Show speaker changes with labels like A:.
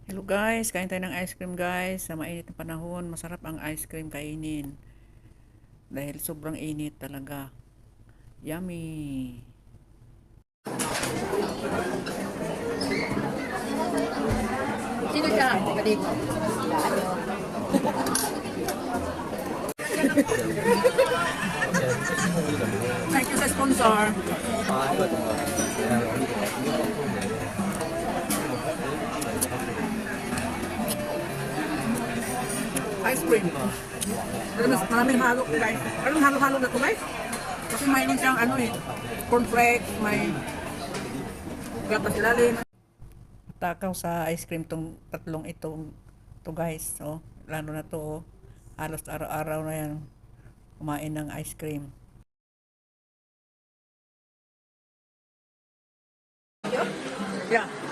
A: Hello guys, kain tayo ng ice cream guys. Sa mainit na panahon, masarap ang ice cream kainin. Dahil sobrang init talaga. Yummy!
B: Sino siya? Kapatid.
A: Thank you sa sponsor. Ice cream. Pero mas maraming halo guys. Anong halo-halo na to guys? Kasi mayroon siyang cornflakes, may gatas ilalim. Takaw sa ice cream tong tatlong itong to guys. Oh, lalo na to. Halos araw-araw na yan kumain ng ice cream. Yeah.